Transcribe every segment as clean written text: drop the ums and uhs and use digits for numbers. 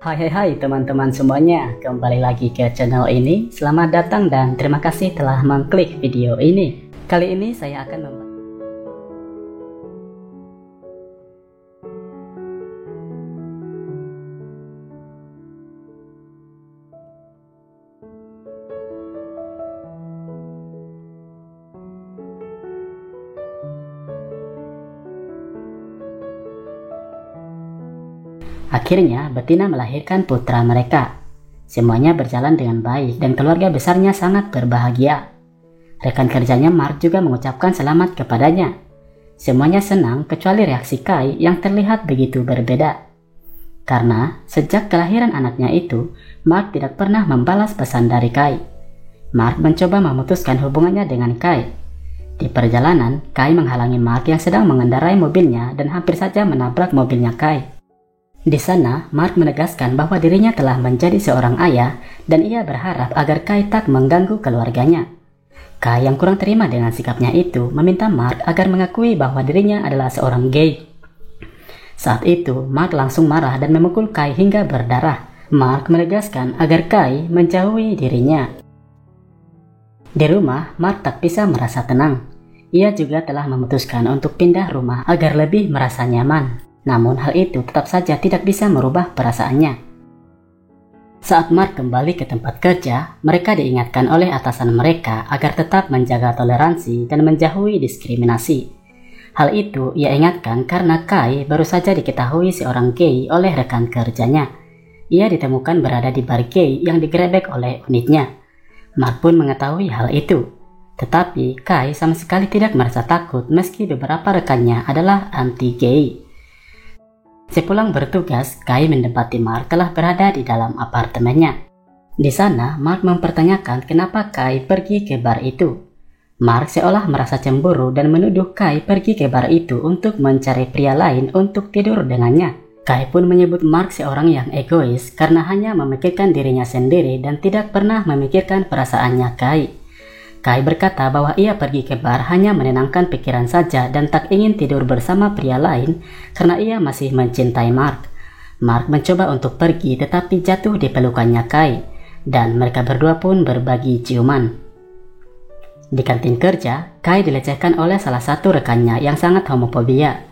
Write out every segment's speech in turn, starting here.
Hai teman-teman semuanya, kembali lagi ke channel ini. Selamat datang dan terima kasih telah mengklik video ini. Kali ini saya akan Akhirnya, betina melahirkan putra mereka. Semuanya berjalan dengan baik dan keluarga besarnya sangat berbahagia. Rekan kerjanya Mark juga mengucapkan selamat kepadanya. Semuanya senang kecuali reaksi Kai yang terlihat begitu berbeda. Karena sejak kelahiran anaknya itu, Mark tidak pernah membalas pesan dari Kai. Mark mencoba memutuskan hubungannya dengan Kai. Di perjalanan, Kai menghalangi Mark yang sedang mengendarai mobilnya dan hampir saja menabrak mobilnya Kai. Di sana, Mark menegaskan bahwa dirinya telah menjadi seorang ayah dan ia berharap agar Kai tak mengganggu keluarganya. Kai yang kurang terima dengan sikapnya itu meminta Mark agar mengakui bahwa dirinya adalah seorang gay. Saat itu, Mark langsung marah dan memukul Kai hingga berdarah. Mark menegaskan agar Kai menjauhi dirinya. Di rumah, Mark tak bisa merasa tenang. Ia juga telah memutuskan untuk pindah rumah agar lebih merasa nyaman. Namun hal itu tetap saja tidak bisa merubah perasaannya. Saat Mark kembali ke tempat kerja, mereka diingatkan oleh atasan mereka agar tetap menjaga toleransi dan menjauhi diskriminasi. Hal itu ia ingatkan karena Kai baru saja diketahui seorang gay oleh rekan kerjanya. Ia ditemukan berada di bar gay yang digerebek oleh unitnya. Mark pun mengetahui hal itu. Tetapi Kai sama sekali tidak merasa takut meski beberapa rekannya adalah anti-gay. Sepulang bertugas, Kai mendapati Mark telah berada di dalam apartemennya. Di sana, Mark mempertanyakan kenapa Kai pergi ke bar itu. Mark seolah merasa cemburu dan menuduh Kai pergi ke bar itu untuk mencari pria lain untuk tidur dengannya. Kai pun menyebut Mark seorang yang egois karena hanya memikirkan dirinya sendiri dan tidak pernah memikirkan perasaannya Kai. Kai berkata bahwa ia pergi ke bar hanya menenangkan pikiran saja dan tak ingin tidur bersama pria lain karena ia masih mencintai Mark. Mark mencoba untuk pergi tetapi jatuh di pelukannya Kai dan mereka berdua pun berbagi ciuman. Di kantin kerja, Kai dilecehkan oleh salah satu rekannya yang sangat homofobia.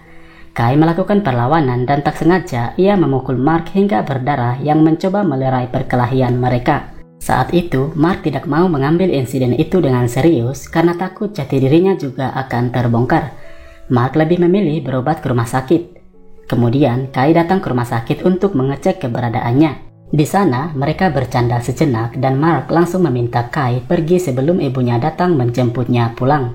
Kai melakukan perlawanan dan tak sengaja ia memukul Mark hingga berdarah yang mencoba melerai perkelahian mereka. Saat itu, Mark tidak mau mengambil insiden itu dengan serius karena takut jati dirinya juga akan terbongkar. Mark lebih memilih berobat ke rumah sakit. Kemudian, Kai datang ke rumah sakit untuk mengecek keberadaannya. Di sana, mereka bercanda sejenak dan Mark langsung meminta Kai pergi sebelum ibunya datang menjemputnya pulang.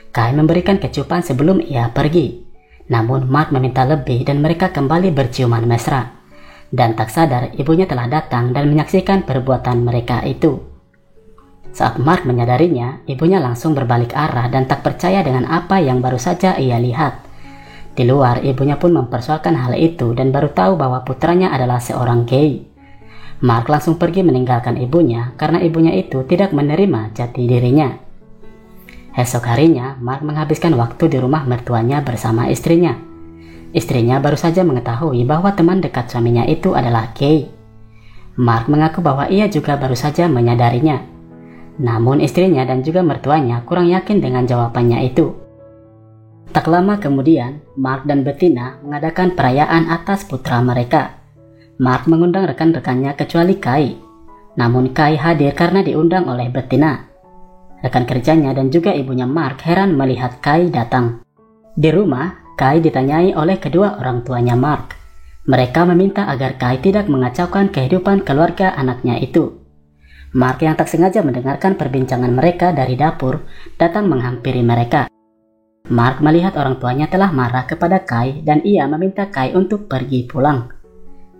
Kai memberikan kecupan sebelum ia pergi. Namun, Mark meminta lebih dan mereka kembali berciuman mesra. Dan tak sadar ibunya telah datang dan menyaksikan perbuatan mereka itu. Saat Mark menyadarinya, ibunya langsung berbalik arah dan tak percaya dengan apa yang baru saja ia lihat. Di luar, ibunya pun mempersoalkan hal itu dan baru tahu bahwa putranya adalah seorang gay. Mark langsung pergi meninggalkan ibunya karena ibunya itu tidak menerima jati dirinya. Esok harinya, Mark menghabiskan waktu di rumah mertuanya bersama istrinya. Istrinya baru saja mengetahui bahwa teman dekat suaminya itu adalah gay. Mark mengaku bahwa ia juga baru saja menyadarinya. Namun istrinya dan juga mertuanya kurang yakin dengan jawabannya itu. Tak lama kemudian, Mark dan Bettina mengadakan perayaan atas putra mereka. Mark mengundang rekan-rekannya kecuali Kai. Namun Kai hadir karena diundang oleh Bettina. Rekan kerjanya dan juga ibunya Mark heran melihat Kai datang. Di rumah, Kai ditanyai oleh kedua orang tuanya Mark. Mereka meminta agar Kai tidak mengacaukan kehidupan keluarga anaknya itu. Mark yang tak sengaja mendengarkan perbincangan mereka dari dapur datang menghampiri mereka. Mark melihat orang tuanya telah marah kepada Kai dan ia meminta Kai untuk pergi pulang.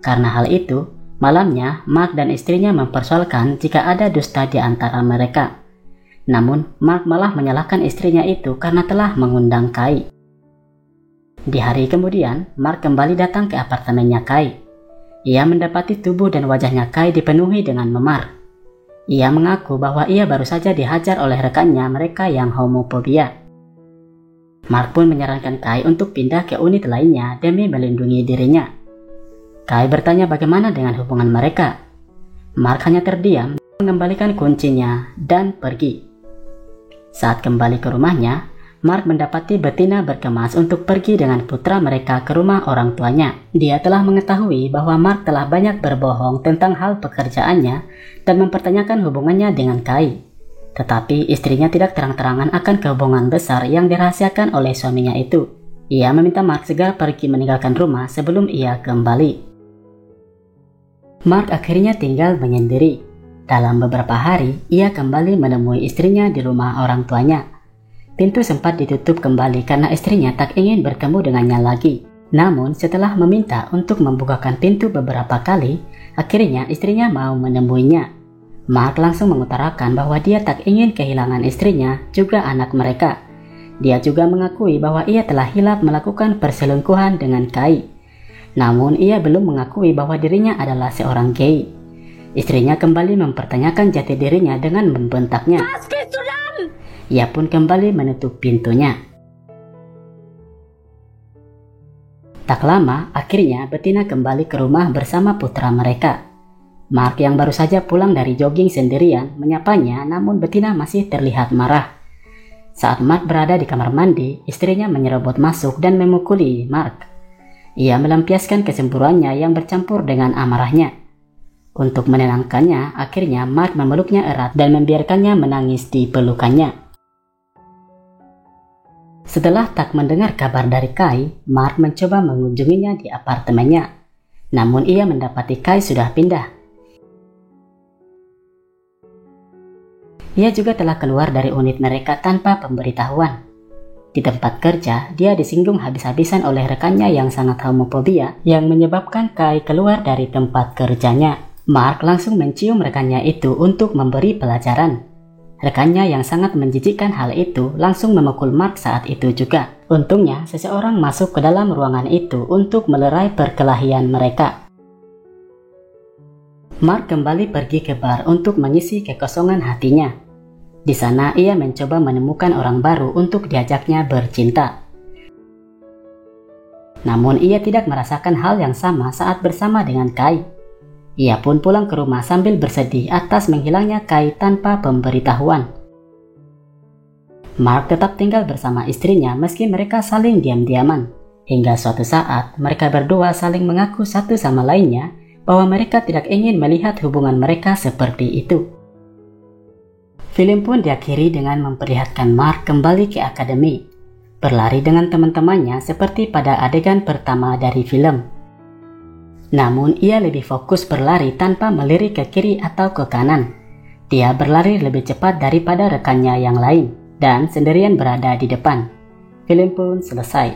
Karena hal itu, malamnya Mark dan istrinya mempersoalkan jika ada dusta di antara mereka. Namun Mark malah menyalahkan istrinya itu karena telah mengundang Kai. Di hari kemudian, Mark kembali datang ke apartemennya Kai. Ia mendapati tubuh dan wajahnya Kai dipenuhi dengan memar. Ia mengaku bahwa ia baru saja dihajar oleh rekannya mereka yang homofobia. Mark pun menyarankan Kai untuk pindah ke unit lainnya demi melindungi dirinya. Kai bertanya bagaimana dengan hubungan mereka. Mark hanya terdiam, mengembalikan kuncinya, dan pergi. Saat kembali ke rumahnya, Mark mendapati Bettina berkemas untuk pergi dengan putra mereka ke rumah orang tuanya. Dia telah mengetahui bahwa Mark telah banyak berbohong tentang hal pekerjaannya dan mempertanyakan hubungannya dengan Kai. Tetapi istrinya tidak terang-terangan akan kehubungan besar yang dirahasiakan oleh suaminya itu. Ia meminta Mark segera pergi meninggalkan rumah sebelum ia kembali. Mark akhirnya tinggal menyendiri. Dalam beberapa hari, ia kembali menemui istrinya di rumah orang tuanya. Pintu sempat ditutup kembali karena istrinya tak ingin bertemu dengannya lagi. Namun setelah meminta untuk membukakan pintu beberapa kali, akhirnya istrinya mau menemuinya. Mark langsung mengutarakan bahwa dia tak ingin kehilangan istrinya, juga anak mereka. Dia juga mengakui bahwa ia telah hilaf melakukan perselingkuhan dengan Kai. Namun ia belum mengakui bahwa dirinya adalah seorang gay. Istrinya kembali mempertanyakan jati dirinya dengan membentaknya. Ia pun kembali menutup pintunya. Tak lama, akhirnya Bettina kembali ke rumah bersama putra mereka. Mark yang baru saja pulang dari jogging sendirian menyapanya, namun Bettina masih terlihat marah. Saat Mark berada di kamar mandi, istrinya menyerobot masuk dan memukuli Mark. Ia melampiaskan kecemburuannya yang bercampur dengan amarahnya. Untuk menenangkannya, akhirnya Mark memeluknya erat dan membiarkannya menangis di pelukannya. Setelah tak mendengar kabar dari Kai, Mark mencoba mengunjunginya di apartemennya. Namun ia mendapati Kai sudah pindah. Ia juga telah keluar dari unit mereka tanpa pemberitahuan. Di tempat kerja, dia disinggung habis-habisan oleh rekannya yang sangat homofobia yang menyebabkan Kai keluar dari tempat kerjanya. Mark langsung mencium rekannya itu untuk memberi pelajaran. Rekannya yang sangat menjijikkan hal itu langsung memukul Mark saat itu juga. Untungnya seseorang masuk ke dalam ruangan itu untuk melerai perkelahian mereka. Mark kembali pergi ke bar untuk mengisi kekosongan hatinya. Di sana ia mencoba menemukan orang baru untuk diajaknya bercinta. Namun ia tidak merasakan hal yang sama saat bersama dengan Kai. Ia pun pulang ke rumah sambil bersedih atas menghilangnya Kai tanpa pemberitahuan. Mark tetap tinggal bersama istrinya meski mereka saling diam-diaman. Hingga suatu saat mereka berdua saling mengaku satu sama lainnya bahwa mereka tidak ingin melihat hubungan mereka seperti itu. Film pun diakhiri dengan memperlihatkan Mark kembali ke akademi, berlari dengan teman-temannya seperti pada adegan pertama dari film. Namun ia lebih fokus berlari tanpa melirik ke kiri atau ke kanan. Dia berlari lebih cepat daripada rekannya yang lain dan sendirian berada di depan. Film pun selesai.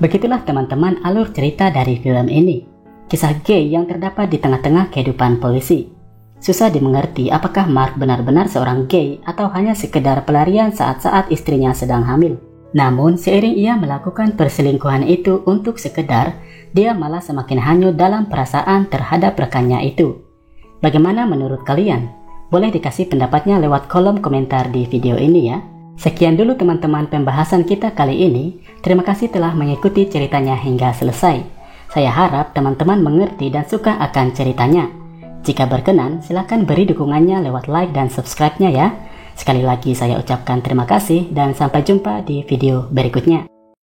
Begitulah teman-teman alur cerita dari film ini. Kisah gay yang terdapat di tengah-tengah kehidupan polisi. Susah dimengerti apakah Mark benar-benar seorang gay atau hanya sekedar pelarian saat-saat istrinya sedang hamil. Namun seiring ia melakukan perselingkuhan itu untuk sekedar, dia malah semakin hanyut dalam perasaan terhadap rekannya itu. Bagaimana menurut kalian? Boleh dikasih pendapatnya lewat kolom komentar di video ini ya. Sekian dulu teman-teman pembahasan kita kali ini. Terima kasih telah mengikuti ceritanya hingga selesai. Saya harap teman-teman mengerti dan suka akan ceritanya. Jika berkenan, silakan beri dukungannya lewat like dan subscribe-nya ya. Sekali lagi saya ucapkan terima kasih dan sampai jumpa di video berikutnya.